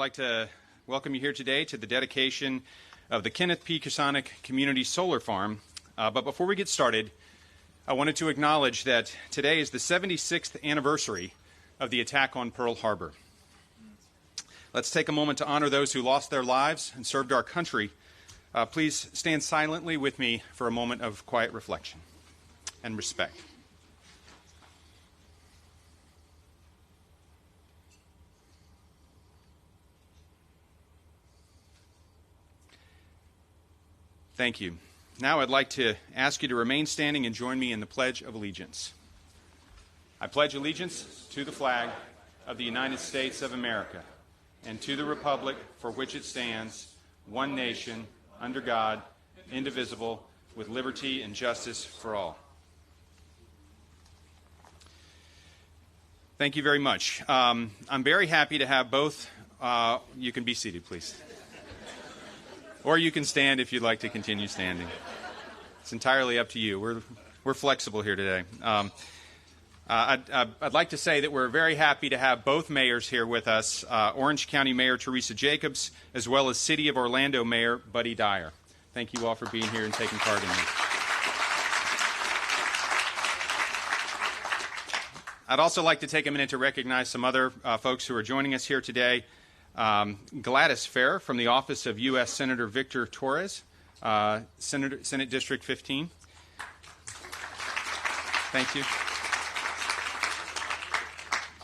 like to welcome you here today to the dedication of the Kenneth P. Ksionek Community Solar Farm. But before we get started, I wanted to acknowledge that today is the 76th anniversary of the attack on Pearl Harbor. Let's take a moment to honor those who lost their lives and served our country. Please stand silently with me for a moment of quiet reflection and respect. Thank you. Now I'd like to ask you to remain standing and join me in the Pledge of Allegiance. I pledge allegiance to the flag of the United States of America and to the republic for which it stands, one nation, under God, indivisible, with liberty and justice for all. Thank you very much. I'm very happy to have both. You can be seated, please. Or you can stand if you'd like to continue standing. It's entirely up to you. We're flexible here today. I'd like to say that we're very happy to have both mayors here with us, Orange County Mayor Teresa Jacobs, as well as City of Orlando Mayor Buddy Dyer. Thank you all for being here and taking part in this. I'd also like to take a minute to recognize some other folks who are joining us here today. Gladys Fair from the office of U.S. Senator Victor Torres, Senate District 15. Thank you.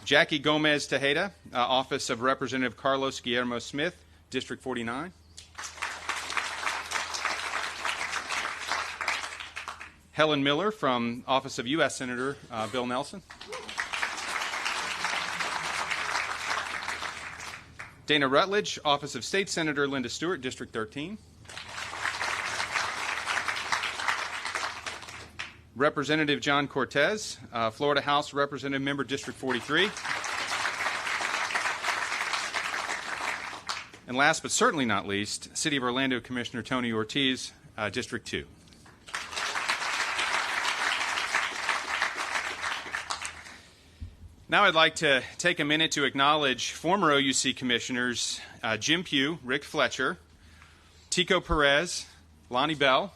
Jackie Gomez Tejeda, office of Representative Carlos Guillermo Smith, District 49. Helen Miller from office of U.S. Senator Bill Nelson. Dana Rutledge, office of State Senator Linda Stewart, District 13. Representative John Cortez, Florida House Representative Member, District 43. And last but certainly not least, City of Orlando Commissioner Tony Ortiz, District 2. Now I'd like to take a minute to acknowledge former OUC commissioners Jim Pugh, Rick Fletcher, Tico Perez, Lonnie Bell.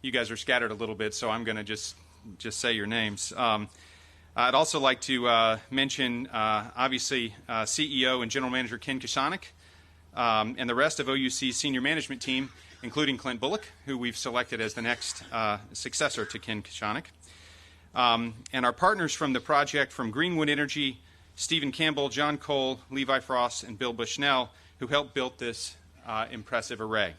You guys are scattered a little bit, so I'm going to just say your names. I'd also like to mention, obviously, CEO and General Manager Ken Ksionek, and the rest of OUC's senior management team, including Clint Bullock, who we've selected as the next successor to Ken Ksionek. And our partners from the project from Greenwood Energy, Stephen Campbell, John Cole, Levi Frost, and Bill Bushnell, who helped build this impressive array.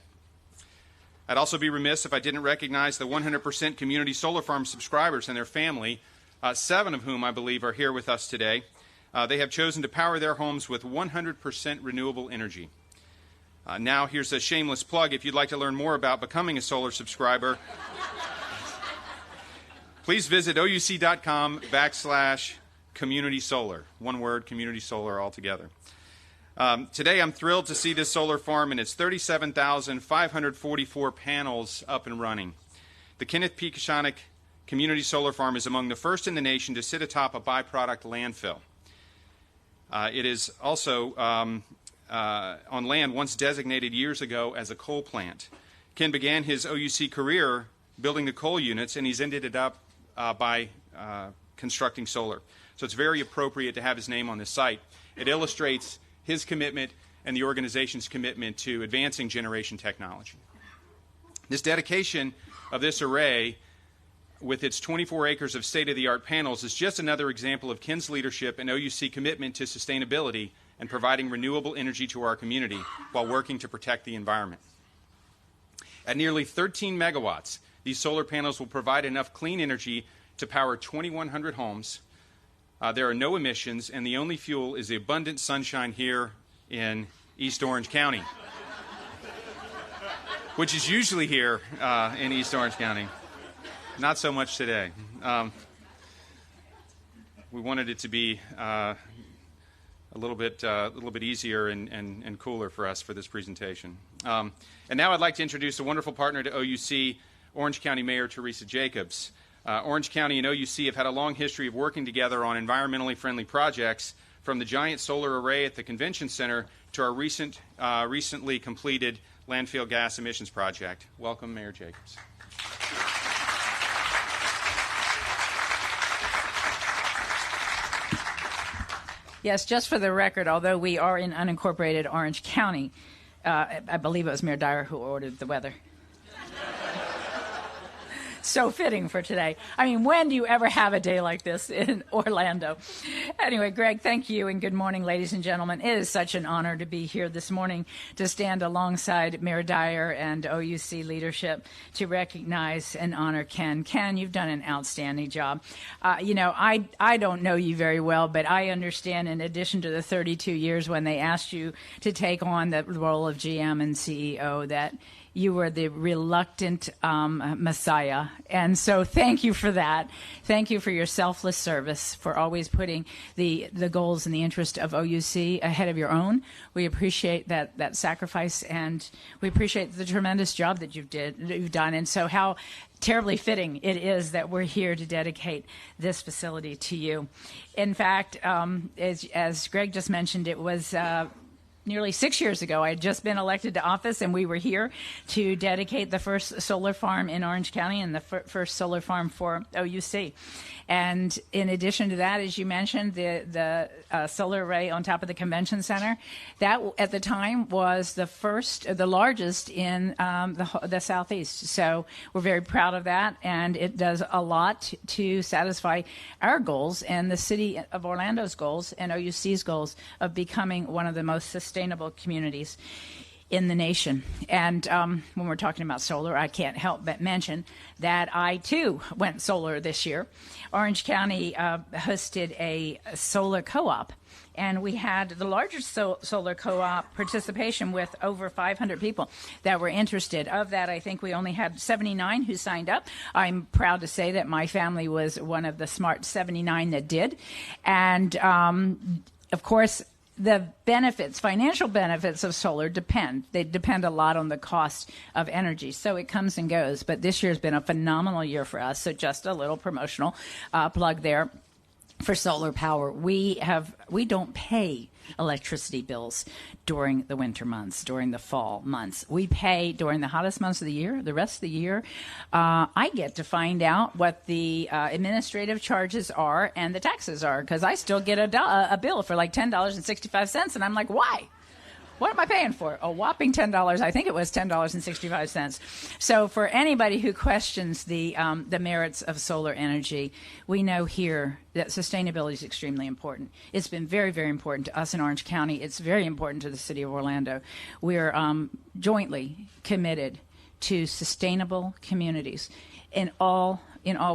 I'd also be remiss if I didn't recognize the 100% Community Solar Farm subscribers and their family, 7 of whom I believe are here with us today. They have chosen to power their homes with 100% renewable energy. Now here's a shameless plug. If you'd like to learn more about becoming a solar subscriber, please visit ouc.com/community solar. One word, community solar altogether. Today I'm thrilled to see this solar farm and its 37,544 panels up and running. The Kenneth P. Ksionek Community Solar Farm is among the first in the nation to sit atop a byproduct landfill. It is also on land once designated years ago as a coal plant. Ken began his OUC career building the coal units, and he's ended it up by constructing solar. So it's very appropriate to have his name on this site. It illustrates his commitment and the organization's commitment to advancing generation technology. This dedication of this array with its 24 acres of state-of-the-art panels is just another example of Ken's leadership and OUC commitment to sustainability and providing renewable energy to our community while working to protect the environment. At nearly 13 megawatts, these solar panels will provide enough clean energy to power 2,100 homes. There are no emissions, and the only fuel is the abundant sunshine here in East Orange County, which is usually here in East Orange County. Not so much today. We wanted it to be a little bit easier and cooler for us for this presentation. And now I'd like to introduce a wonderful partner to OUC, Orange County Mayor Teresa Jacobs. Orange County and OUC have had a long history of working together on environmentally friendly projects from the giant solar array at the Convention Center to our recently completed landfill gas emissions project. Welcome, Mayor Jacobs. Yes, just for the record, although we are in unincorporated Orange County, I believe it was Mayor Dyer who ordered the weather. So fitting for today. I mean, when do you ever have a day like this in Orlando? Anyway, Greg, thank you, and good morning, ladies and gentlemen. It is such an honor to be here this morning to stand alongside Mayor Dyer and OUC leadership to recognize and honor Ken. Ken, you've done an outstanding job. I don't know you very well, but I understand in addition to the 32 years when they asked you to take on the role of GM and CEO that you were the reluctant messiah. And so thank you for that. Thank you for your selfless service, for always putting the goals and the interest of OUC ahead of your own. We appreciate that sacrifice, and we appreciate the tremendous job that you've done. And so how terribly fitting it is that we're here to dedicate this facility to you. In fact, as Greg just mentioned, it was nearly 6 years ago, I had just been elected to office, and we were here to dedicate the first solar farm in Orange County and the first solar farm for OUC. And in addition to that, as you mentioned, the solar array on top of the Convention Center, that at the time was the largest in the Southeast. So we're very proud of that, and it does a lot to satisfy our goals and the city of Orlando's goals and OUC's goals of becoming one of the most sustainable communities in the nation. And when we're talking about solar, I can't help but mention that I, too, went solar this year. Orange County hosted a solar co-op, and we had the largest solar co-op participation with over 500 people that were interested. Of that, I think we only had 79 who signed up. I'm proud to say that my family was one of the smart 79 that did. And, of course, the benefits, financial benefits of solar depend. They depend a lot on the cost of energy. So it comes and goes. But this year's been a phenomenal year for us. So just a little promotional plug there for solar power. We don't pay electricity bills during the winter months, during the fall months. We pay during the hottest months of the year. The rest of the year, I get to find out what the administrative charges are and the taxes are, because I still get a bill for like $10.65, and I'm like, why? What am I paying for? A whopping $10. I think it was $10.65. So for anybody who questions the merits of solar energy, we know here that sustainability is extremely important. It's been very, very important to us in Orange County. It's very important to the city of Orlando. We're jointly committed to sustainable communities in all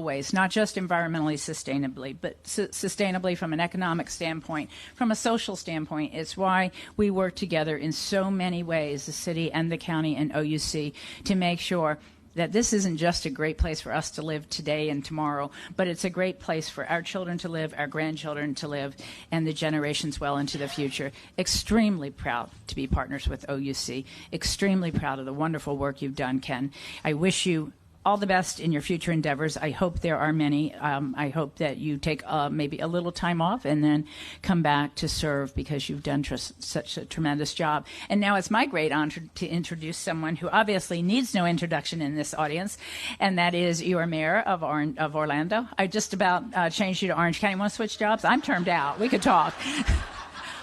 ways, not just environmentally sustainably, but sustainably from an economic standpoint, from a social standpoint. It's why we work together in so many ways, the city and the county and OUC, to make sure that this isn't just a great place for us to live today and tomorrow, but it's a great place for our children to live, our grandchildren to live, and the generations well into the future. Extremely proud to be partners with OUC. Extremely proud of the wonderful work you've done, Ken. I wish you all the best in your future endeavors. I hope there are many. I hope that you take maybe a little time off and then come back to serve, because you've done such a tremendous job. And now it's my great honor to introduce someone who obviously needs no introduction in this audience, and that is your mayor of Orlando. I just about changed you to Orange County. Want to switch jobs? I'm termed out. We could talk.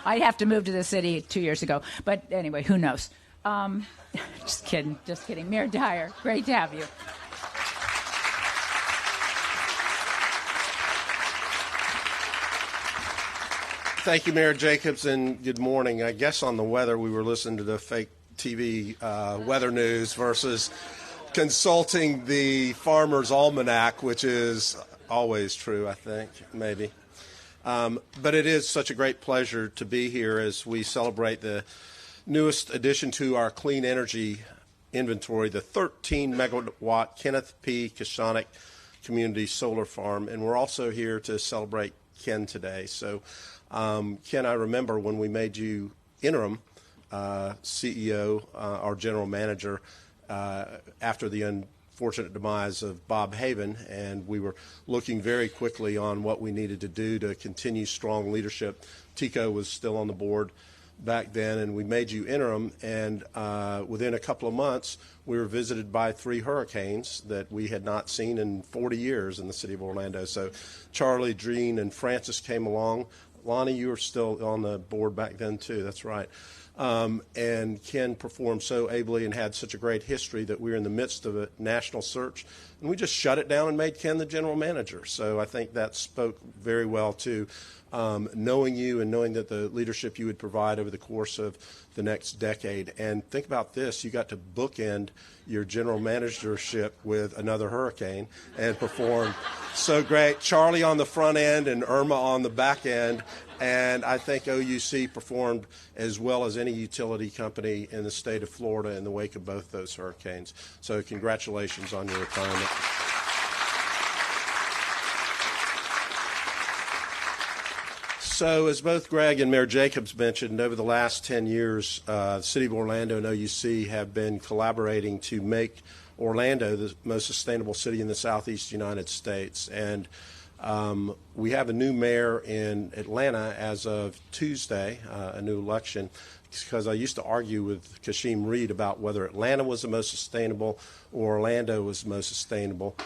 I have to move to the city 2 years ago. But anyway, who knows? Just kidding. Mayor Dyer, great to have you. Thank you, Mayor Jacobs, and good morning. I guess on the weather, we were listening to the fake TV weather news versus consulting the Farmer's Almanac, which is always true, I think, maybe. But it is such a great pleasure to be here as we celebrate the newest addition to our clean energy inventory, the 13-megawatt Kenneth P. Ksionek Community Solar Farm. And we're also here to celebrate Ken today. So, Ken, I remember when we made you interim CEO, our general manager, after the unfortunate demise of Bob Haven, and we were looking very quickly on what we needed to do to continue strong leadership. Tico was still on the board back then, and we made you interim, and within a couple of months, we were visited by 3 hurricanes that we had not seen in 40 years in the city of Orlando. So Charlie, Dreen, and Francis came along. Lonnie, you were still on the board back then, too. That's right. And Ken performed so ably and had such a great history that we were in the midst of a national search, and we just shut it down and made Ken the general manager. So I think that spoke very well to knowing you and knowing that the leadership you would provide over the course of the next decade. And think about this, you got to bookend your general managership with another hurricane and perform so great. Charlie on the front end and Irma on the back end. And I think OUC performed as well as any utility company in the state of Florida in the wake of both those hurricanes. So congratulations on your retirement. So as both Greg and Mayor Jacobs mentioned, over the last 10 years, the City of Orlando and OUC have been collaborating to make Orlando the most sustainable city in the Southeast United States. And we have a new mayor in Atlanta as of Tuesday, a new election, because I used to argue with Kashim Reed about whether Atlanta was the most sustainable or Orlando was the most sustainable.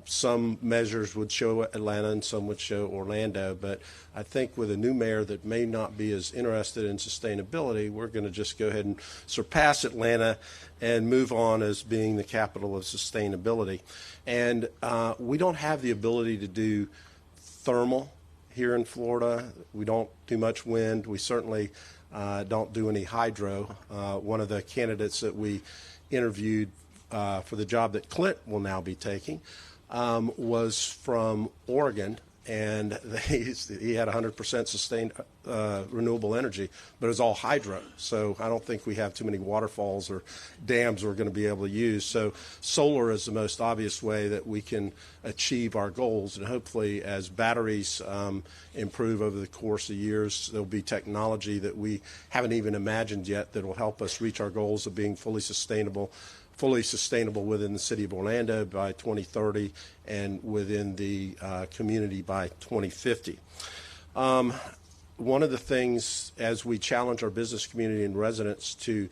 Some measures would show Atlanta and some would show Orlando, but I think with a new mayor that may not be as interested in sustainability, we're going to just go ahead and surpass Atlanta and move on as being the capital of sustainability. And we don't have the ability to do thermal here in Florida. We don't do much wind. We certainly don't do any hydro. One of the candidates that we interviewed for the job that Clint will now be taking was from Oregon, and he had 100% sustained renewable energy, but it was all hydro. So I don't think we have too many waterfalls or dams we're going to be able to use. So solar is the most obvious way that we can achieve our goals, and hopefully as batteries improve over the course of years, there'll be technology that we haven't even imagined yet that will help us reach our goals of being fully sustainable within the city of Orlando by 2030 and within the community by 2050. One of the things as we challenge our business community and residents to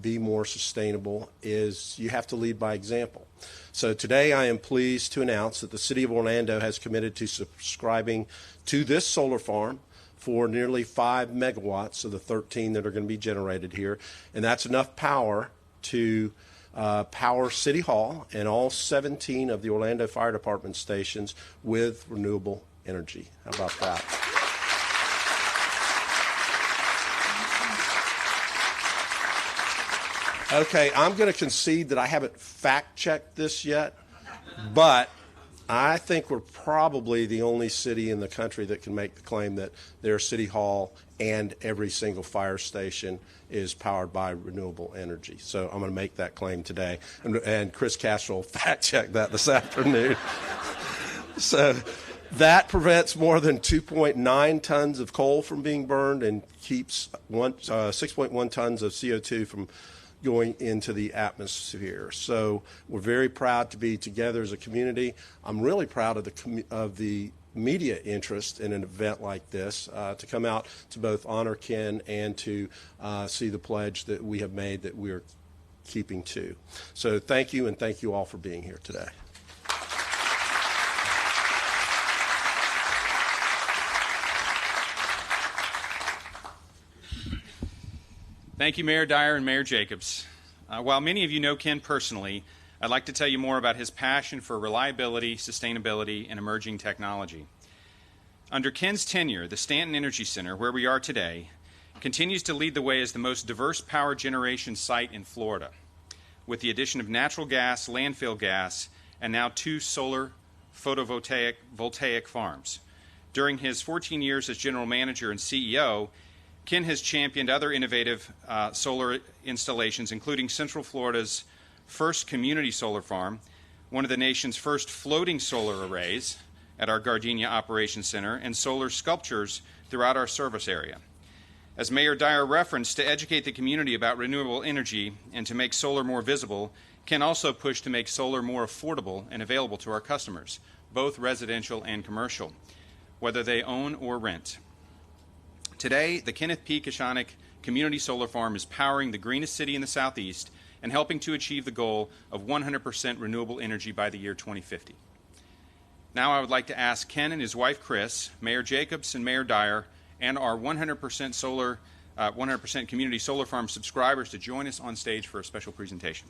be more sustainable is you have to lead by example. So today I am pleased to announce that the city of Orlando has committed to subscribing to this solar farm for nearly 5 megawatts of the 13 that are going to be generated here, and that's enough power to power City Hall and all 17 of the Orlando Fire Department stations with renewable energy. How about that? Okay, I'm going to concede that I haven't fact-checked this yet, but I think we're probably the only city in the country that can make the claim that their City Hall and every single fire station is powered by renewable energy. So I'm going to make that claim today. And Chris Castro will fact-check that this afternoon. So that prevents more than 2.9 tons of coal from being burned and keeps 6.1 tons of CO2 from going into the atmosphere. So we're very proud to be together as a community. I'm really proud of the media interest in an event like this, to come out to both honor Ken and to see the pledge that we have made that we're keeping to. So thank you, and thank you all for being here today. Thank you, Mayor Dyer and Mayor Jacobs. While many of you know Ken personally, I'd like to tell you more about his passion for reliability, sustainability, and emerging technology. Under Ken's tenure, the Stanton Energy Center, where we are today, continues to lead the way as the most diverse power generation site in Florida, with the addition of natural gas, landfill gas, and now 2 solar photovoltaic farms. During his 14 years as general manager and CEO, Ken has championed other innovative solar installations, including Central Florida's first community solar farm, one of the nation's first floating solar arrays at our Gardenia Operations Center, and solar sculptures throughout our service area. As Mayor Dyer referenced, to educate the community about renewable energy and to make solar more visible, Ken also pushed to make solar more affordable and available to our customers, both residential and commercial, whether they own or rent. Today, the Kenneth P. Ksionek Community Solar Farm is powering the greenest city in the Southeast and helping to achieve the goal of 100% renewable energy by the year 2050. Now I would like to ask Ken and his wife Chris, Mayor Jacobs and Mayor Dyer, and our 100% community solar farm subscribers to join us on stage for a special presentation.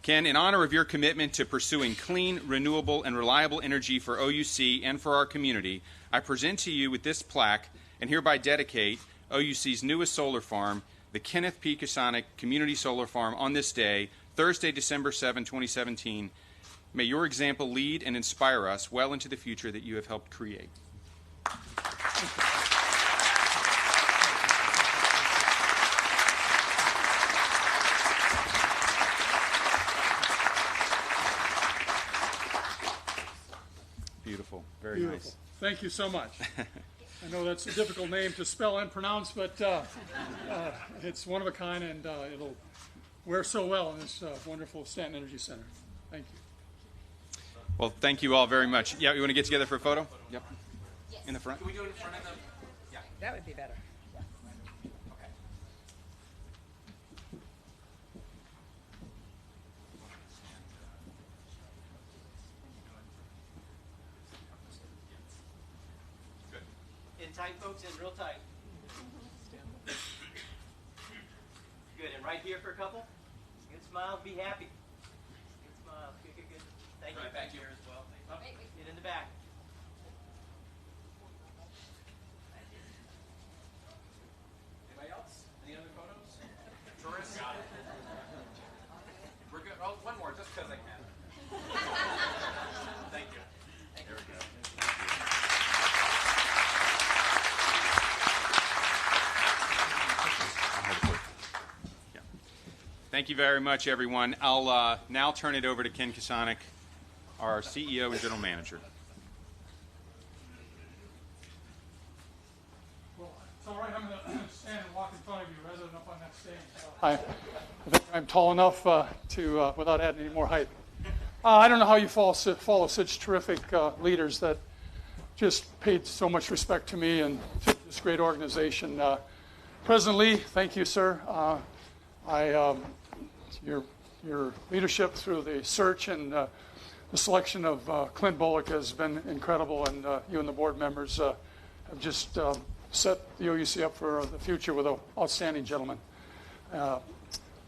Ken, in honor of your commitment to pursuing clean, renewable, and reliable energy for OUC and for our community, I present to you with this plaque and hereby dedicate OUC's newest solar farm, the Kenneth P. Ksionek Community Solar Farm, on this day, Thursday, December 7, 2017. May your example lead and inspire us well into the future that you have helped create. Beautiful. Very Beautiful. nice. Thank you so much. I know that's a difficult name to spell and pronounce, but it's one of a kind, and it'll wear so well in this wonderful Stanton Energy Center. Thank you. Well, thank you all very much. Yeah, you want to get together for a photo? Yep. Yes. In the front? Can we do it in front of them? Yeah. That would be better. Okay. In tight, folks, in real tight. Good, and right here for a couple. Good smiles, be happy. Good smiles, good, good, good. Thank you. Right back here as well. Get in the back. Anybody else? Any other photos? Teresa? Got it. We're good. Oh, one more, just because I can. Thank you. There we go. Yeah. Thank you very much, everyone. I'll now turn it over to Ken Ksionek, our CEO and General Manager. Well, it's all right. I'm going to stand and walk in front of you rather than up on that stage. I think I'm tall enough to without adding any more height. I don't know how you follow such terrific leaders that just paid so much respect to me and to this great organization. President Lee, thank you, sir. Your leadership through the search and the selection of Clint Bullock has been incredible, and you and the board members have just set the OUC up for the future with an outstanding gentleman.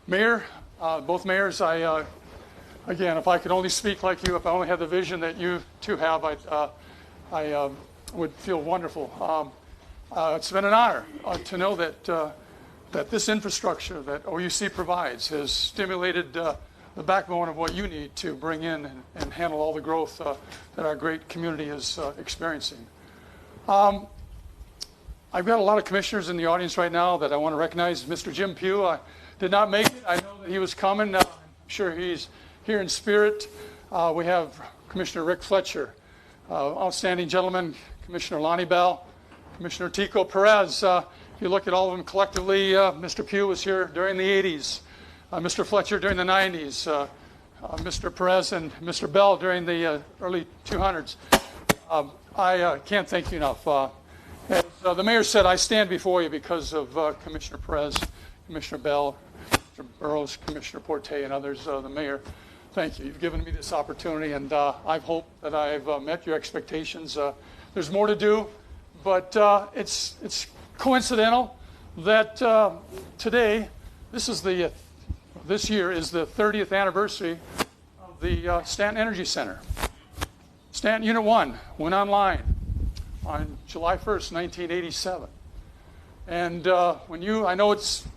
Mayor, both mayors, again, if I could only speak like you, if I only had the vision that you two have, I would feel wonderful. It's been an honor to know that this infrastructure that OUC provides has stimulated the backbone of what you need to bring in and handle all the growth that our great community is experiencing. I've got a lot of commissioners in the audience right now that I want to recognize. Mr. Jim Pugh did not make it. I know that he was coming. I'm sure he's here in spirit. We have Commissioner Rick Fletcher, outstanding gentleman, Commissioner Lonnie Bell, Commissioner Tico Perez. If you look at all of them collectively, Mr. Pugh was here during the 80s, Mr. Fletcher during the 90s, Mr. Perez and Mr. Bell during the early 200s. I can't thank you enough. As the mayor said, I stand before you because of Commissioner Perez, Commissioner Bell, Mr. Burrows, Commissioner Porte, and others. The mayor, thank you. You've given me this opportunity, and I hope that I've met your expectations. There's more to do, but it's coincidental that today, this year is the 30th anniversary of the Stanton Energy Center. Stanton Unit 1 went online on July 1st, 1987. And I know it's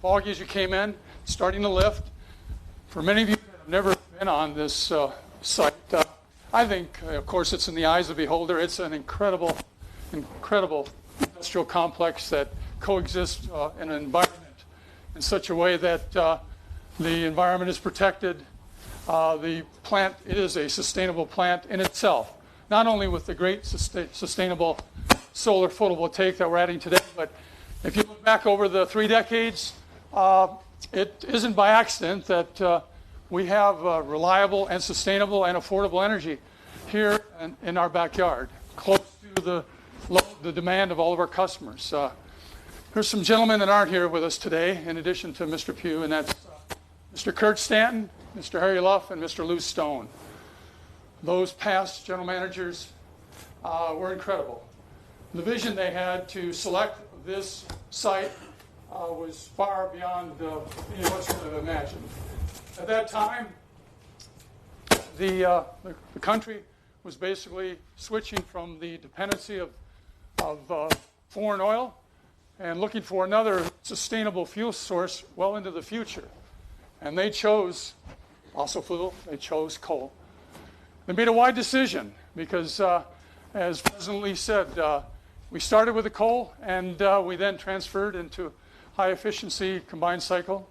foggy as you came in, starting to lift. For many of you that have never been on this site, I think, of course, it's in the eyes of the beholder. It's an incredible industrial complex that coexists in an environment in such a way that the environment is protected. The plant is a sustainable plant in itself, not only with the great sustainable solar photovoltaic that we're adding today, but if you look back over the 3 decades, it isn't by accident that we have reliable and sustainable and affordable energy here in our backyard, close to the demand of all of our customers. There's some gentlemen that aren't here with us today, in addition to Mr. Pugh, and that's Mr. Kurt Stanton, Mr. Harry Luff, and Mr. Lou Stone. Those past general managers were incredible. The vision they had to select this site was far beyond any of us could have imagined. At that time, the country was basically switching from the dependency of foreign oil and looking for another sustainable fuel source well into the future. And they chose fossil fuel, they chose coal. They made a wide decision because, as President Lee said, we started with the coal and we then transferred into high efficiency combined cycle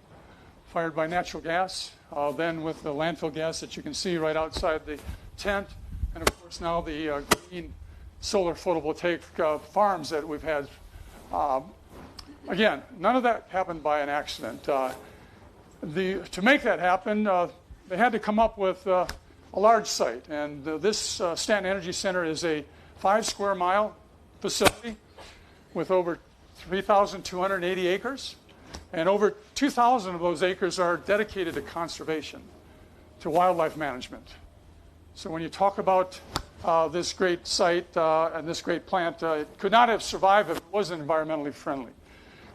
fired by natural gas, then with the landfill gas that you can see right outside the tent, and of course now the green solar photovoltaic farms that we've had. Again, none of that happened by an accident. To make that happen, they had to come up with a large site, and this Stanton Energy Center is a 5 square mile facility with over 3,280 acres, and over 2,000 of those acres are dedicated to conservation, to wildlife management. So when you talk about this great site and this great plant, it could not have survived if it wasn't environmentally friendly.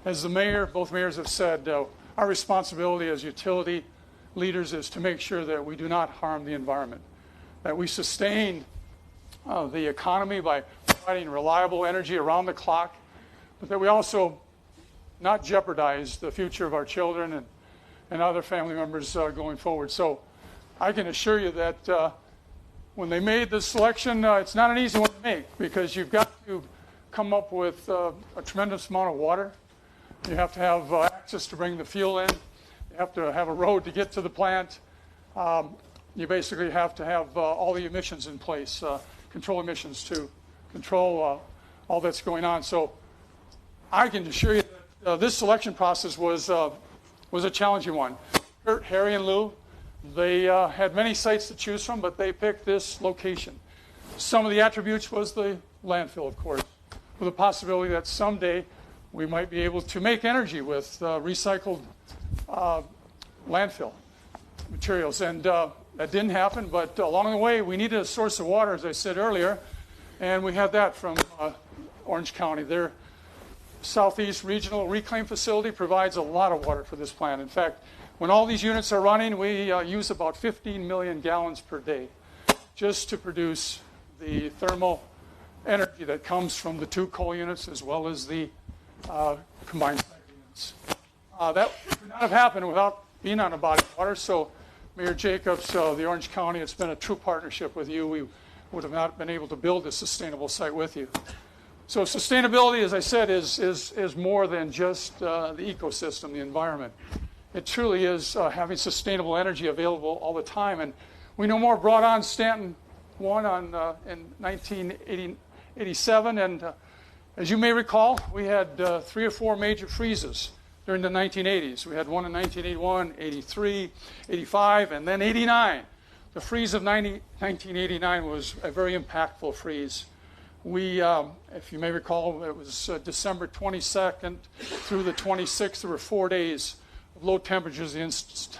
As the mayor, both mayors have said, our responsibility as utility leaders is to make sure that we do not harm the environment, that we sustain the economy by providing reliable energy around the clock, but that we also not jeopardize the future of our children and other family members going forward. So I can assure you that when they made this selection, it's not an easy one to make because you've got to come up with a tremendous amount of water. You have to have access to bring the fuel in. You have to have a road to get to the plant. You basically have to have all the emissions in place, control emissions to control all that's going on. So I can assure you that this selection process was a challenging one. Kurt, Harry, and Lou, they had many sites to choose from, but they picked this location. Some of the attributes was the landfill, of course, with the possibility that someday we might be able to make energy with recycled landfill materials. And that didn't happen, but along the way, we needed a source of water, as I said earlier, and we had that from Orange County. Their Southeast Regional Reclaim Facility provides a lot of water for this plant. In fact, when all these units are running, we use about 15 million gallons per day just to produce the thermal energy that comes from the 2 coal units as well as the combined cycle units. That could not have happened without being on a body of water. So, Mayor Jacobs, the Orange County, it's been a true partnership with you. We would have not been able to build this sustainable site with you. So sustainability, as I said, is more than just the ecosystem, the environment. It truly is having sustainable energy available all the time. And we no more brought on Stanton 1 in 1987. And as you may recall, we had 3 or 4 major freezes during the 1980s. We had one in 1981, 83, 85, and then 89. The freeze of 1989 was a very impactful freeze. We, if you may recall, it was December 22nd through the 26th. There were 4 days of low temperatures. The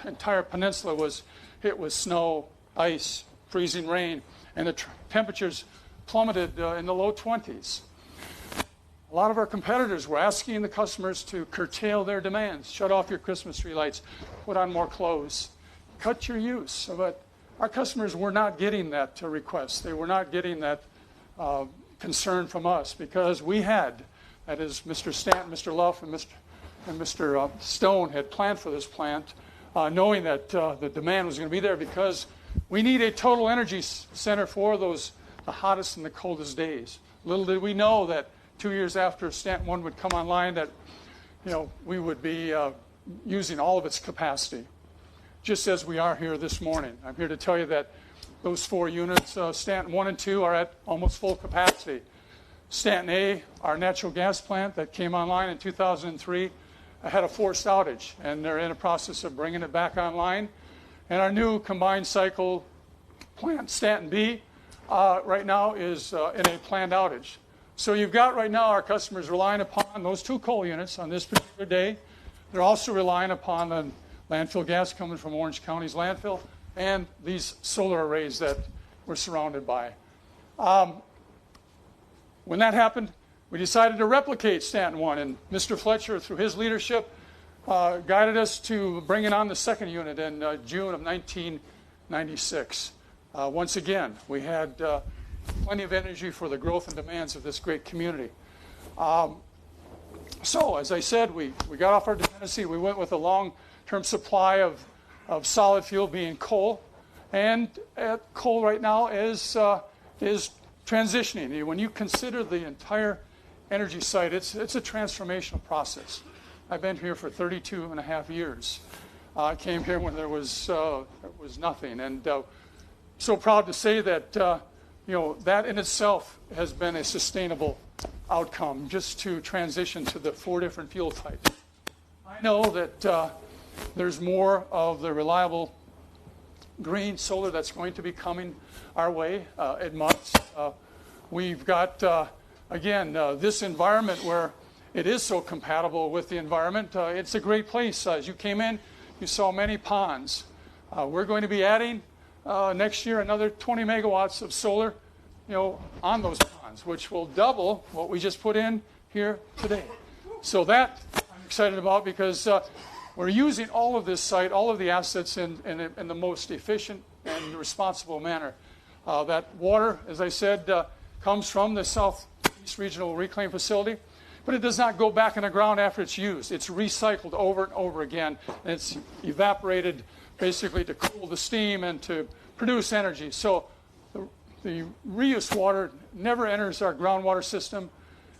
entire peninsula was hit with snow, ice, freezing rain, and the temperatures plummeted in the low 20s. A lot of our competitors were asking the customers to curtail their demands, shut off your Christmas tree lights, put on more clothes, cut your use. But our customers were not getting that request. They were not getting that concern from us because we had, that is, Mr. Stanton, Mr. Luff, and Mr. Stone had planned for this plant, knowing that the demand was going to be there because we need a total energy center for the hottest and the coldest days. Little did we know that 2 years after Stanton 1 would come online that we would be using all of its capacity, just as we are here this morning. I'm here to tell you that those 4 units, Stanton 1 and 2, are at almost full capacity. Stanton A, our natural gas plant that came online in 2003, had a forced outage, and they're in a process of bringing it back online. And our new combined cycle plant, Stanton B, right now is in a planned outage. So you've got right now our customers relying upon those 2 coal units on this particular day. They're also relying upon the landfill gas coming from Orange County's landfill and these solar arrays that we're surrounded by. When that happened, we decided to replicate Stanton 1, and Mr. Fletcher, through his leadership, guided us to bringing on the 2nd unit in June of 1996. Once again, we had plenty of energy for the growth and demands of this great community. So, as I said, we got off our dependency. We went with a long-term supply of solid fuel, being coal. And coal right now is transitioning. When you consider the entire energy site, it's a transformational process. I've been here for 32 and a half years. I came here when there was nothing. And so proud to say that that in itself has been a sustainable outcome, just to transition to the 4 different fuel types. I know that there's more of the reliable green solar that's going to be coming our way. It must. We've got, again, this environment where it is so compatible with the environment. It's a great place. As you came in, you saw many ponds. We're going to be adding next year another 20 megawatts of solar, on those ponds, which will double what we just put in here today. So that I'm excited about, because we're using all of this site, all of the assets in the most efficient and responsible manner. That water, as I said, comes from the Southeast Regional Reclaim Facility, but it does not go back in the ground after it's used. It's recycled over and over again, and it's evaporated basically to cool the steam and to produce energy. So the reuse water never enters our groundwater system,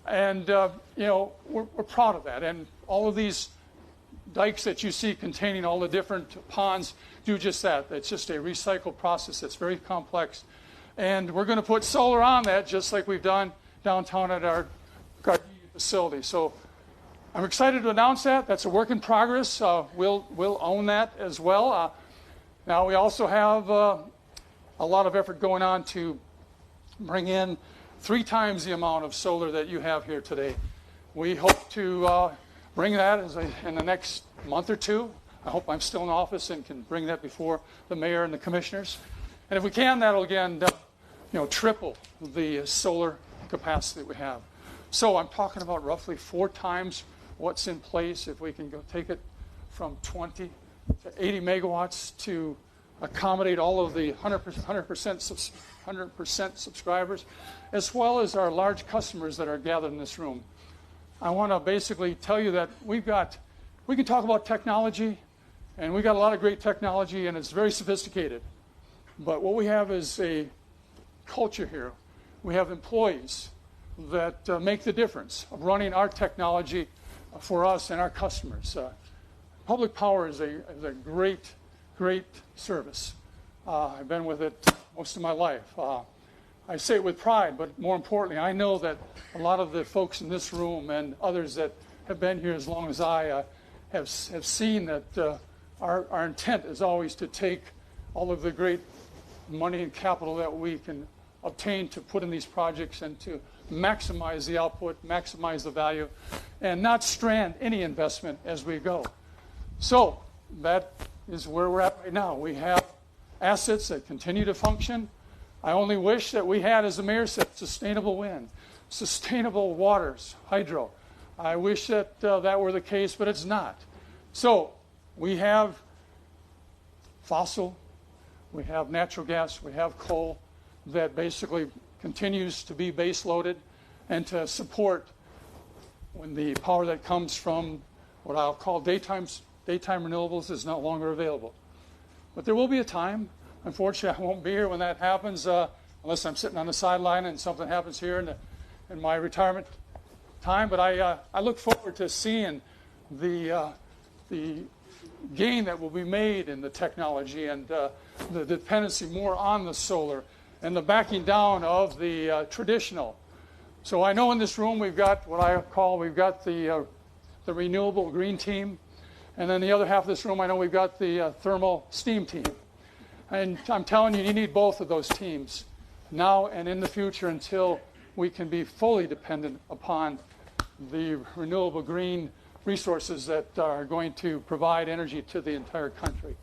and we're proud of that. And all of these dikes that you see containing all the different ponds do just that. It's just a recycled process that's very complex. And we're going to put solar on that, just like we've done downtown at our Gardenia facility. So I'm excited to announce that. That's a work in progress. We'll own that as well. Now we also have a lot of effort going on to bring in 3 times the amount of solar that you have here today. We hope to bring that in the next month or 2. I hope I'm still in office and can bring that before the mayor and the commissioners. And if we can, that'll again, triple the solar capacity that we have. So I'm talking about roughly 4 times what's in place. If we can go take it from 20 to 80 megawatts to accommodate all of the 100% subscribers, as well as our large customers that are gathered in this room. I want to basically tell you that we can talk about technology, and we got a lot of great technology, and it's very sophisticated. But what we have is a culture here. We have employees that make the difference of running our technology for us and our customers. Public power is a great service. I've been with it most of my life. I say it with pride, but more importantly, I know that a lot of the folks in this room and others that have been here as long as I have seen that our intent is always to take all of the great money and capital that we can obtain to put in these projects and to maximize the output, maximize the value, and not strand any investment as we go. So that is where we're at right now. We have assets that continue to function. I only wish that we had, as the mayor said, sustainable wind, sustainable waters, hydro. I wish that that were the case, but it's not. So we have fossil, we have natural gas, we have coal that basically continues to be base loaded and to support when the power that comes from what I'll call daytime renewables is no longer available. But there will be a time. Unfortunately, I won't be here when that happens unless I'm sitting on the sideline and something happens here in my retirement time. But I look forward to seeing the the gain that will be made in the technology and the dependency more on the solar and the backing down of the traditional. So I know in this room we've got what I call, we've got the renewable green team, and then the other half of this room I know we've got the thermal steam team. And I'm telling you, you need both of those teams now and in the future until we can be fully dependent upon the renewable green resources that are going to provide energy to the entire country.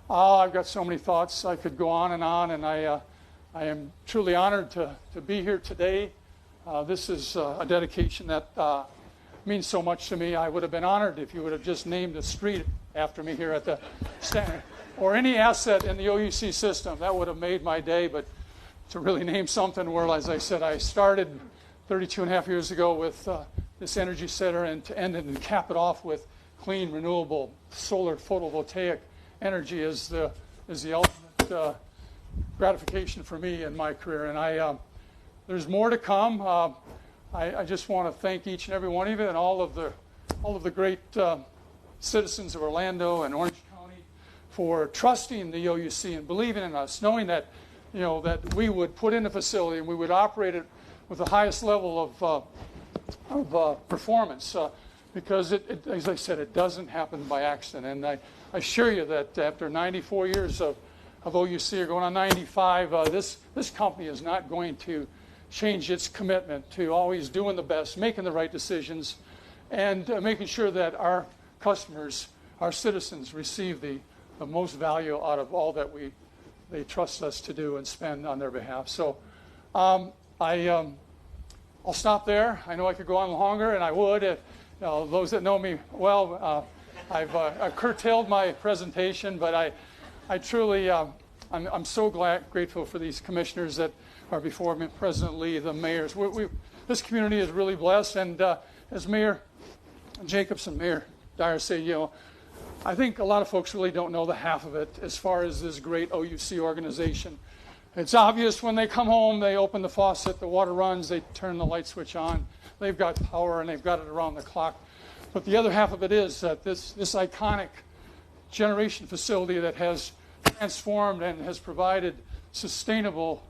I've got so many thoughts. I could go on, and I am truly honored to be here today. This is a dedication that means so much to me. I would have been honored if you would have just named a street after me here at the Stanton, or any asset in the OUC system. That would have made my day, but to really name something, well, as I said, I started 32 and a half years ago with this energy center, and to end it and cap it off with clean, renewable, solar photovoltaic energy is the ultimate gratification for me in my career. And there's more to come. I just want to thank each and every one of you and all of the great citizens of Orlando and Orange County for trusting the OUC and believing in us, knowing that that we would put in a facility and we would operate it with the highest level of performance. Because as I said, it doesn't happen by accident. And I assure you that after 94 years of OUC, or going on 95, this company is not going to change its commitment to always doing the best, making the right decisions, and making sure that our customers, our citizens, receive the most value out of all that they trust us to do and spend on their behalf. So I'll stop there. I know I could go on longer, and I would. If, those that know me well, I've curtailed my presentation, but I truly, I'm so grateful for these commissioners that are before me, President Lee, the mayors. This community is really blessed, and as Mayor Jacobs and Mayor Dyer say, I think a lot of folks really don't know the half of it as far as this great OUC organization. It's obvious when they come home, they open the faucet, the water runs, they turn the light switch on. They've got power, and they've got it around the clock. But the other half of it is that this iconic generation facility that has transformed and has provided sustainable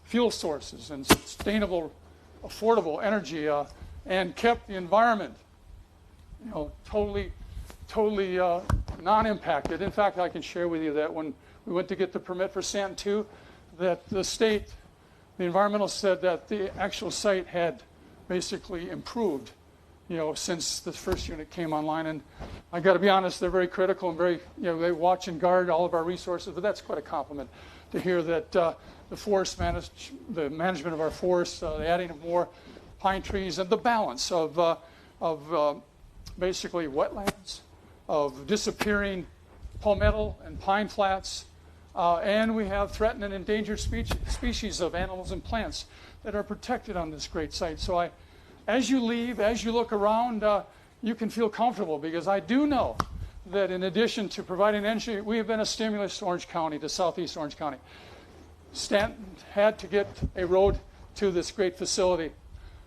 fuel sources and sustainable, affordable energy, and kept the environment, totally non-impacted. In fact, I can share with you that when we went to get the permit for Stanton 2, that the environmental said that the actual site had basically improved, since the first unit came online. And I got to be honest, they're very critical and very, they watch and guard all of our resources. But that's quite a compliment to hear that the management of our forests, the adding of more pine trees, and the balance of basically wetlands, of disappearing palmetto and pine flats, and we have threatened and endangered species of animals and plants that are protected on this great site. So as you leave, as you look around, you can feel comfortable, because I do know that in addition to providing energy, we have been a stimulus to Orange County, to Southeast Orange County. Stanton had to get a road to this great facility.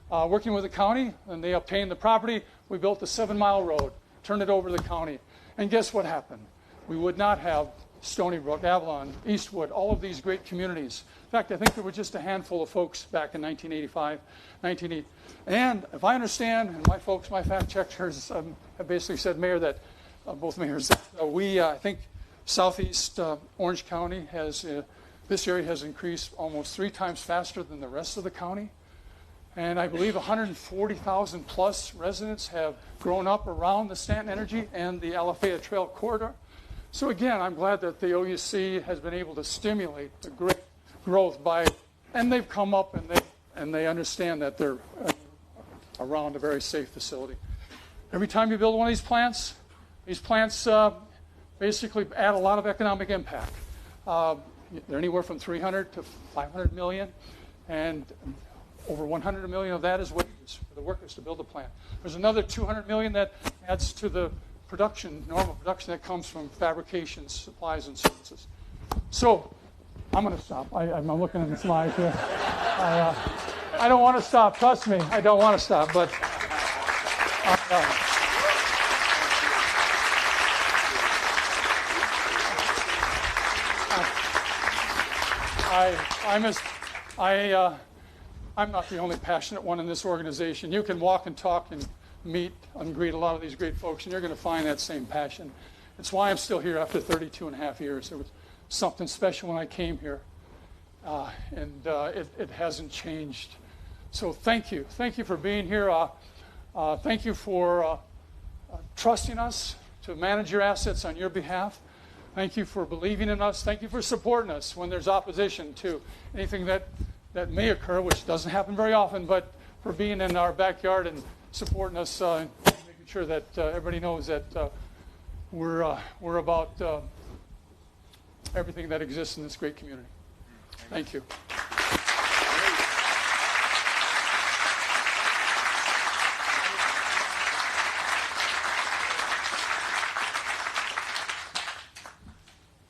Working with the county, and they obtained the property, we built a 7-mile road, turned it over to the county. And guess what happened? We would not have Stony Brook, Avalon, Eastwood, all of these great communities. In fact, I think there were just a handful of folks back in 1985, 1980. And if I understand, and my fact checkers have basically said, Mayor, that both mayors, I think Southeast Orange County this area has increased almost 3 times faster than the rest of the county. And I believe 140,000 plus residents have grown up around the Stanton Energy and the Alafaya Trail corridor. So again, I'm glad that the OUC has been able to stimulate the great growth and they've come up and they understand that they're around a very safe facility. Every time you build one of these plants basically add a lot of economic impact. They're anywhere from 300 to 500 million, and over 100 million of that is wages for the workers to build the plant. There's another 200 million that adds to the normal production that comes from fabrication, supplies, and services. So I'm going to stop. I'm looking at the slides here. I don't want to stop. Trust me, I don't want to stop. But I'm not the only passionate one in this organization. You can walk and talk and meet and greet a lot of these great folks, and you're going to find that same passion. It's why I'm still here after 32 and a half years. There was something special when I came here, and it hasn't changed. So thank you. Thank you for being here. Thank you for trusting us to manage your assets on your behalf. Thank you for believing in us. Thank you for supporting us when there's opposition to anything that may occur, which doesn't happen very often, but for being in our backyard and supporting us, making sure that everybody knows that we're about everything that exists in this great community. Thank you.